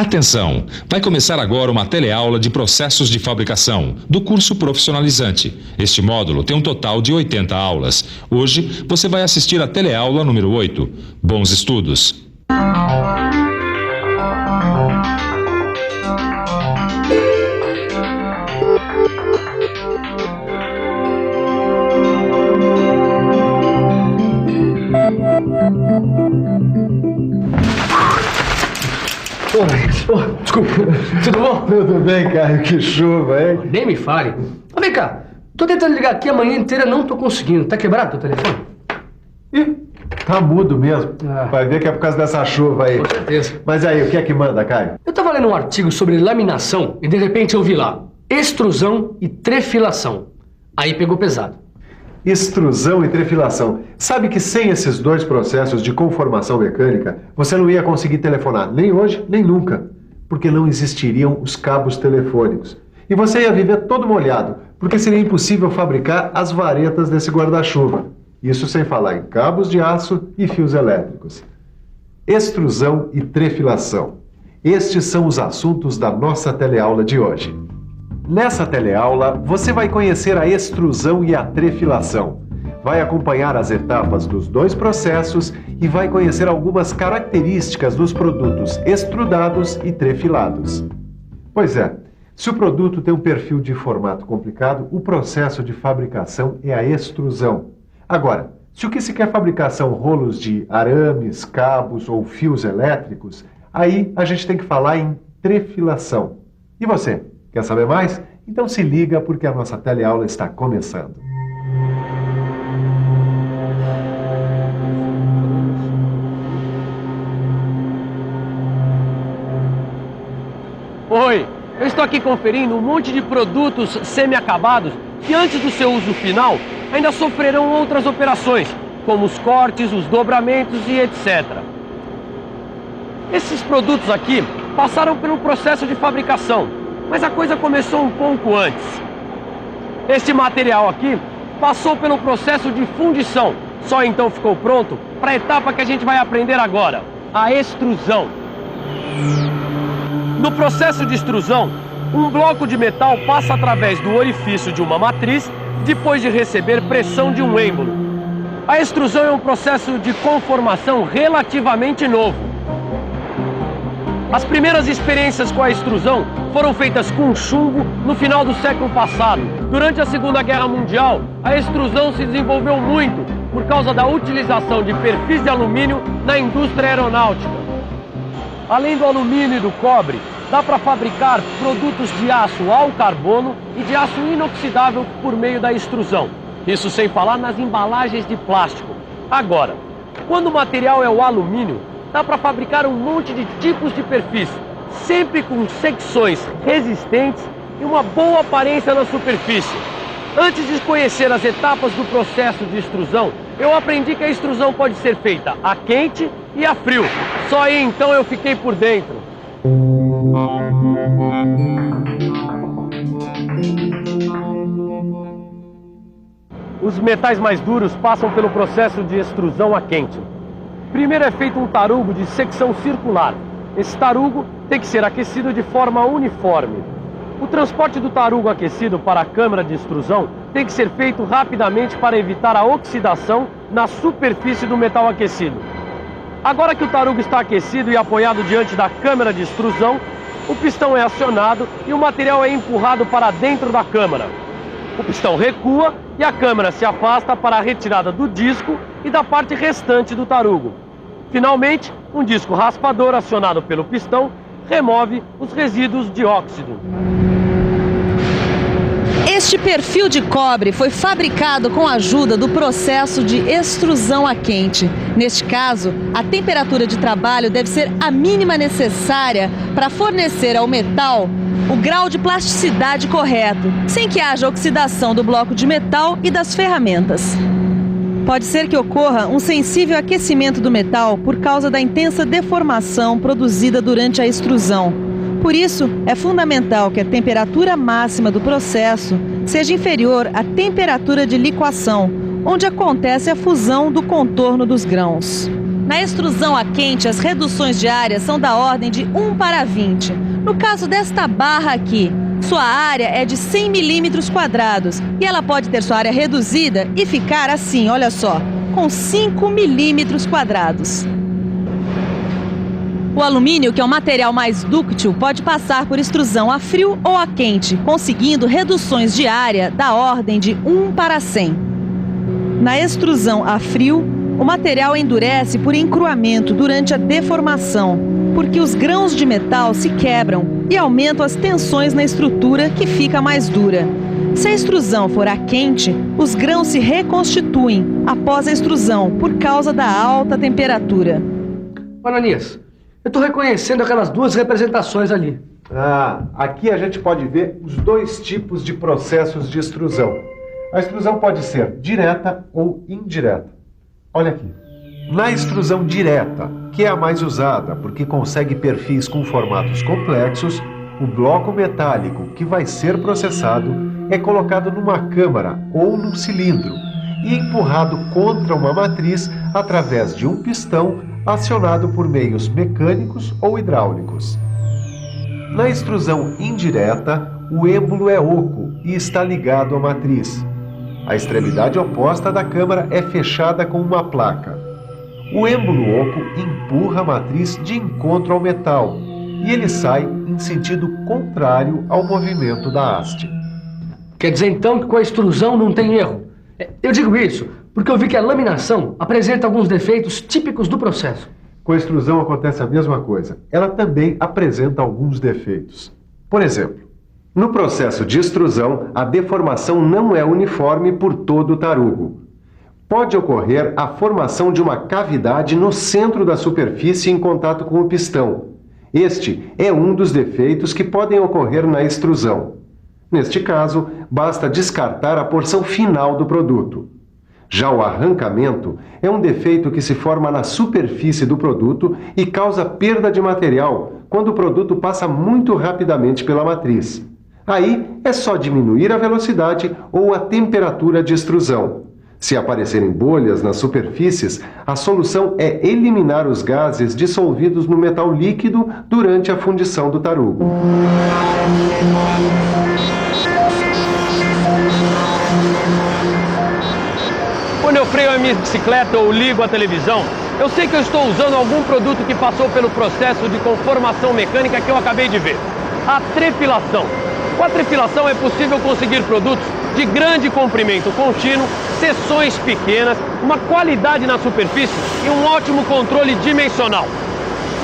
Atenção! Vai começar agora uma teleaula de processos de fabricação, do curso profissionalizante. Este módulo tem um total de 80 aulas. Hoje, você vai assistir a teleaula número 8. Bons estudos! Desculpa, tudo bom? Tudo bem, Caio, que chuva, hein? Nem me fale. Vem cá, tô tentando ligar aqui a manhã inteira, não tô conseguindo. Tá quebrado o teu telefone? Ih, tá mudo mesmo. Ah. Vai ver que é por causa dessa chuva aí. Com certeza. Mas aí, o que é que manda, Caio? Eu tava lendo um artigo sobre laminação e de repente eu vi lá extrusão e trefilação. Aí pegou pesado. Extrusão e trefilação. Sabe que sem esses dois processos de conformação mecânica, você não ia conseguir telefonar, nem hoje, nem nunca. Porque não existiriam os cabos telefônicos. E você ia viver todo molhado, porque seria impossível fabricar as varetas desse guarda-chuva. Isso sem falar em cabos de aço e fios elétricos. Extrusão e trefilação. Estes são os assuntos da nossa teleaula de hoje. Nessa teleaula, você vai conhecer a extrusão e a trefilação. Vai acompanhar as etapas dos dois processos e vai conhecer algumas características dos produtos extrudados e trefilados. Pois é, se o produto tem um perfil de formato complicado, o processo de fabricação é a extrusão. Agora, se o que se quer fabricar são rolos de arames, cabos ou fios elétricos, aí a gente tem que falar em trefilação. E você? Quer saber mais? Então se liga porque a nossa teleaula está começando. Oi, eu estou aqui conferindo um monte de produtos semi-acabados que antes do seu uso final ainda sofrerão outras operações, como os cortes, os dobramentos e etc. Esses produtos aqui passaram pelo processo de fabricação, mas a coisa começou um pouco antes. Este material aqui passou pelo processo de fundição, só então ficou pronto para a etapa que a gente vai aprender agora, a extrusão. No processo de extrusão, um bloco de metal passa através do orifício de uma matriz depois de receber pressão de um êmbolo. A extrusão é um processo de conformação relativamente novo. As primeiras experiências com a extrusão foram feitas com chumbo no final do século passado. Durante a Segunda Guerra Mundial, a extrusão se desenvolveu muito por causa da utilização de perfis de alumínio na indústria aeronáutica. Além do alumínio e do cobre, dá para fabricar produtos de aço ao carbono e de aço inoxidável por meio da extrusão. Isso sem falar nas embalagens de plástico. Agora, quando o material é o alumínio, dá para fabricar um monte de tipos de perfis, sempre com secções resistentes e uma boa aparência na superfície. Antes de conhecer as etapas do processo de extrusão, eu aprendi que a extrusão pode ser feita a quente e a frio. Só aí então eu fiquei por dentro. Os metais mais duros passam pelo processo de extrusão a quente. Primeiro é feito um tarugo de secção circular. Esse tarugo tem que ser aquecido de forma uniforme. O transporte do tarugo aquecido para a câmara de extrusão tem que ser feito rapidamente para evitar a oxidação na superfície do metal aquecido. Agora que o tarugo está aquecido e apoiado diante da câmara de extrusão, o pistão é acionado e o material é empurrado para dentro da câmara. O pistão recua e a câmara se afasta para a retirada do disco e da parte restante do tarugo. Finalmente, um disco raspador acionado pelo pistão remove os resíduos de óxido. Este perfil de cobre foi fabricado com a ajuda do processo de extrusão a quente. Neste caso, a temperatura de trabalho deve ser a mínima necessária para fornecer ao metal o grau de plasticidade correto, sem que haja oxidação do bloco de metal e das ferramentas. Pode ser que ocorra um sensível aquecimento do metal por causa da intensa deformação produzida durante a extrusão. Por isso, é fundamental que a temperatura máxima do processo seja inferior à temperatura de liquação, onde acontece a fusão do contorno dos grãos. Na extrusão a quente, as reduções de área são da ordem de 1:20. No caso desta barra aqui, sua área é de 100 milímetros quadrados e ela pode ter sua área reduzida e ficar assim, olha só, com 5 milímetros quadrados. O alumínio, que é um material mais dúctil, pode passar por extrusão a frio ou a quente, conseguindo reduções de área da ordem de 1:100. Na extrusão a frio, o material endurece por encruamento durante a deformação, porque os grãos de metal se quebram e aumentam as tensões na estrutura, que fica mais dura. Se a extrusão for a quente, os grãos se reconstituem após a extrusão por causa da alta temperatura. Ananias, eu estou reconhecendo aquelas duas representações ali. Aqui a gente pode ver os dois tipos de processos de extrusão. A extrusão pode ser direta ou indireta. Olha aqui. Na extrusão direta, que é a mais usada porque consegue perfis com formatos complexos, o bloco metálico que vai ser processado é colocado numa câmara ou num cilindro e empurrado contra uma matriz através de um pistão acionado por meios mecânicos ou hidráulicos. Na extrusão indireta, o êmbolo é oco e está ligado à matriz. A extremidade oposta da câmara é fechada com uma placa. O êmbolo oco empurra a matriz de encontro ao metal e ele sai em sentido contrário ao movimento da haste. Quer dizer então que com a extrusão não tem erro? Eu digo isso porque eu vi que a laminação apresenta alguns defeitos típicos do processo. Com a extrusão acontece a mesma coisa. Ela também apresenta alguns defeitos. Por exemplo, no processo de extrusão, a deformação não é uniforme por todo o tarugo. Pode ocorrer a formação de uma cavidade no centro da superfície em contato com o pistão. Este é um dos defeitos que podem ocorrer na extrusão. Neste caso, basta descartar a porção final do produto. Já o arrancamento é um defeito que se forma na superfície do produto e causa perda de material quando o produto passa muito rapidamente pela matriz. Aí é só diminuir a velocidade ou a temperatura de extrusão. Se aparecerem bolhas nas superfícies, a solução é eliminar os gases dissolvidos no metal líquido durante a fundição do tarugo. Quando eu freio a minha bicicleta ou ligo a televisão, eu sei que eu estou usando algum produto que passou pelo processo de conformação mecânica que eu acabei de ver. A trefilação. Com a trefilação é possível conseguir produtos de grande comprimento contínuo, seções pequenas, uma qualidade na superfície e um ótimo controle dimensional.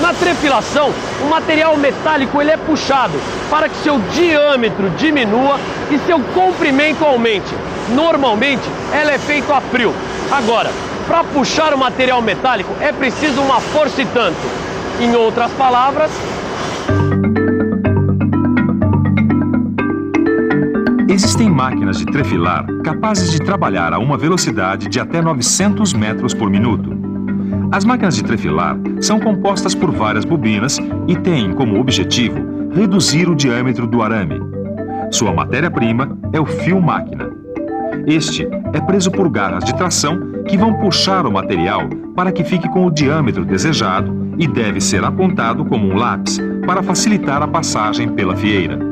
Na trefilação, o material metálico ele é puxado para que seu diâmetro diminua e seu comprimento aumente. Normalmente, ela é feita a frio. Agora, para puxar o material metálico é preciso uma força e tanto. Em outras palavras... Existem máquinas de trefilar capazes de trabalhar a uma velocidade de até 900 metros por minuto. As máquinas de trefilar são compostas por várias bobinas e têm como objetivo reduzir o diâmetro do arame. Sua matéria-prima é o fio-máquina. Este é preso por garras de tração que vão puxar o material para que fique com o diâmetro desejado e deve ser apontado como um lápis para facilitar a passagem pela fieira.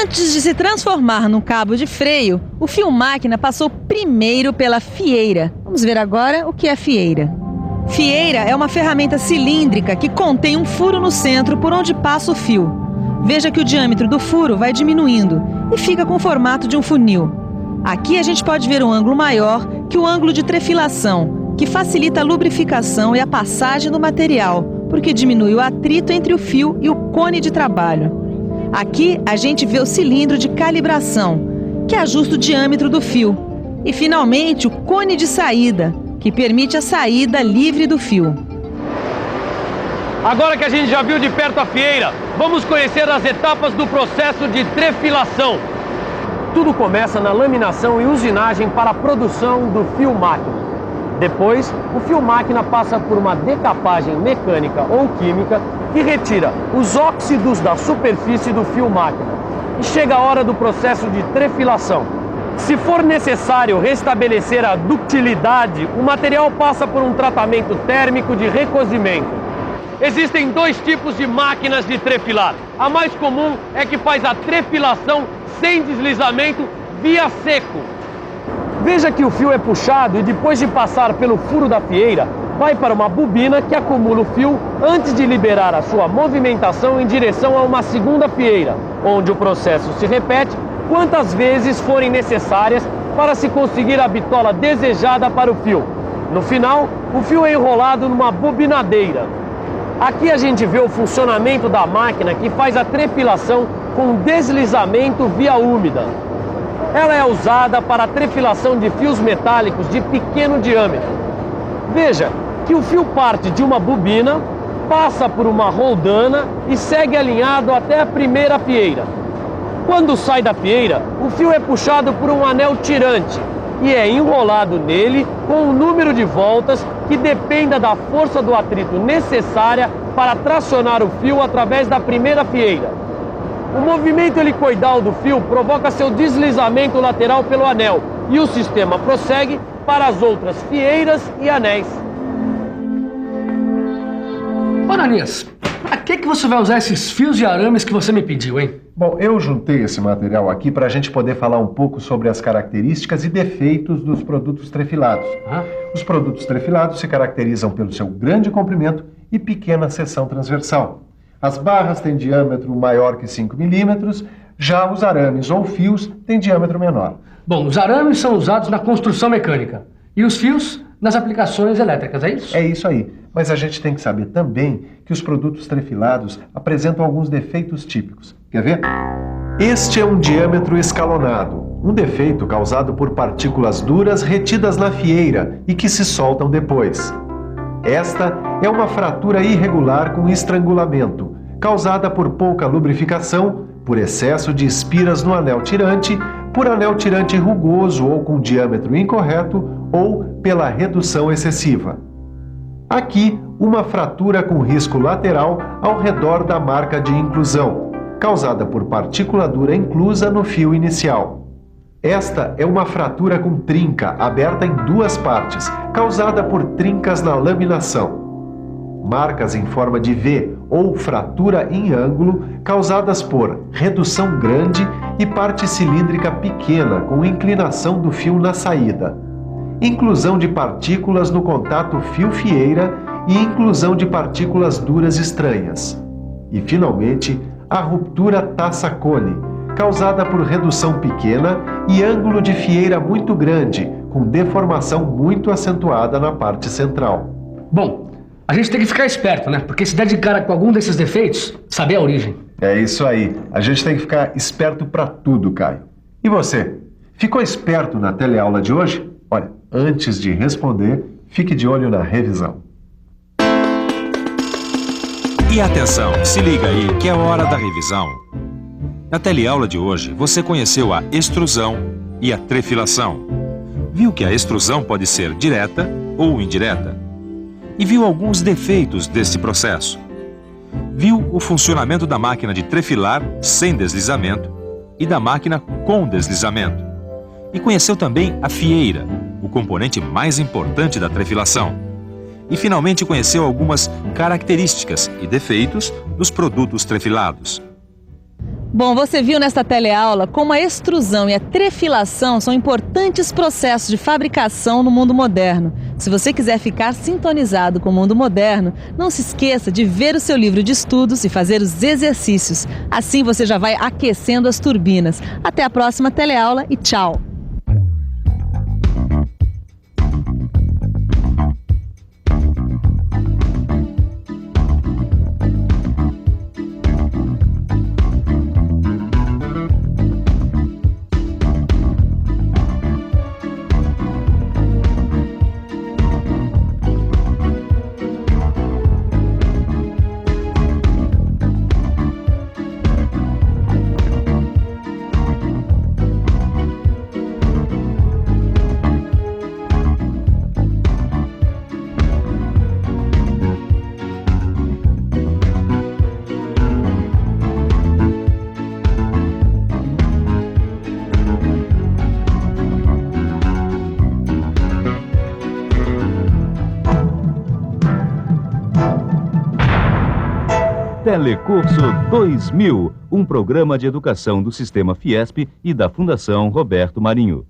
Antes de se transformar num cabo de freio, o fio-máquina passou primeiro pela fieira. Vamos ver agora o que é fieira. Fieira é uma ferramenta cilíndrica que contém um furo no centro por onde passa o fio. Veja que o diâmetro do furo vai diminuindo e fica com o formato de um funil. Aqui a gente pode ver um ângulo maior que o ângulo de trefilação, que facilita a lubrificação e a passagem do material, porque diminui o atrito entre o fio e o cone de trabalho. Aqui a gente vê o cilindro de calibração, que ajusta o diâmetro do fio. E finalmente o cone de saída, que permite a saída livre do fio. Agora que a gente já viu de perto a fieira, vamos conhecer as etapas do processo de trefilação. Tudo começa na laminação e usinagem para a produção do fio-máquina. Depois, o fio-máquina passa por uma decapagem mecânica ou química que retira os óxidos da superfície do fio-máquina. E chega a hora do processo de trefilação. Se for necessário restabelecer a ductilidade, o material passa por um tratamento térmico de recozimento. Existem dois tipos de máquinas de trefilar. A mais comum é que faz a trefilação sem deslizamento via seco. Veja que o fio é puxado e depois de passar pelo furo da fieira, vai para uma bobina que acumula o fio antes de liberar a sua movimentação em direção a uma segunda fieira, onde o processo se repete quantas vezes forem necessárias para se conseguir a bitola desejada para o fio. No final, o fio é enrolado numa bobinadeira. Aqui a gente vê o funcionamento da máquina que faz a trefilação com deslizamento via úmida. Ela é usada para a trefilação de fios metálicos de pequeno diâmetro. Veja que o fio parte de uma bobina, passa por uma roldana e segue alinhado até a primeira fieira. Quando sai da fieira, o fio é puxado por um anel tirante e é enrolado nele com um número de voltas que dependa da força do atrito necessária para tracionar o fio através da primeira fieira. O movimento helicoidal do fio provoca seu deslizamento lateral pelo anel e o sistema prossegue para as outras fieiras e anéis. Ô, Ananias, pra que você vai usar esses fios e arames que você me pediu, hein? Bom, eu juntei esse material aqui para a gente poder falar um pouco sobre as características e defeitos dos produtos trefilados. Os produtos trefilados se caracterizam pelo seu grande comprimento e pequena seção transversal. As barras têm diâmetro maior que 5 milímetros, já os arames ou fios têm diâmetro menor. Bom, os arames são usados na construção mecânica e os fios nas aplicações elétricas, é isso? É isso aí. Mas a gente tem que saber também que os produtos trefilados apresentam alguns defeitos típicos. Quer ver? Este é um diâmetro escalonado, um defeito causado por partículas duras retidas na fieira e que se soltam depois. Esta é uma fratura irregular com estrangulamento, causada por pouca lubrificação, por excesso de espiras no anel tirante, por anel tirante rugoso ou com diâmetro incorreto ou pela redução excessiva. Aqui, uma fratura com risco lateral ao redor da marca de inclusão, causada por partícula dura inclusa no fio inicial. Esta é uma fratura com trinca aberta em duas partes, causada por trincas na laminação. Marcas em forma de V ou fratura em ângulo, causadas por redução grande e parte cilíndrica pequena com inclinação do fio na saída. Inclusão de partículas no contato fio-fieira e inclusão de partículas duras estranhas. E, finalmente, a ruptura taça-cone, causada por redução pequena e ângulo de fieira muito grande, com deformação muito acentuada na parte central. Bom, a gente tem que ficar esperto, né? Porque se der de cara com algum desses defeitos, saber a origem. É isso aí. A gente tem que ficar esperto para tudo, Caio. E você? Ficou esperto na teleaula de hoje? Olha, antes de responder, fique de olho na revisão. E atenção, se liga aí que é hora da revisão. Na teleaula de hoje, você conheceu a extrusão e a trefilação. Viu que a extrusão pode ser direta ou indireta. E viu alguns defeitos desse processo. Viu o funcionamento da máquina de trefilar sem deslizamento e da máquina com deslizamento. E conheceu também a fieira, o componente mais importante da trefilação. E finalmente conheceu algumas características e defeitos dos produtos trefilados. Bom, você viu nesta teleaula como a extrusão e a trefilação são importantes processos de fabricação no mundo moderno. Se você quiser ficar sintonizado com o mundo moderno, não se esqueça de ver o seu livro de estudos e fazer os exercícios. Assim você já vai aquecendo as turbinas. Até a próxima teleaula e tchau! Telecurso 2000, um programa de educação do Sistema Fiesp e da Fundação Roberto Marinho.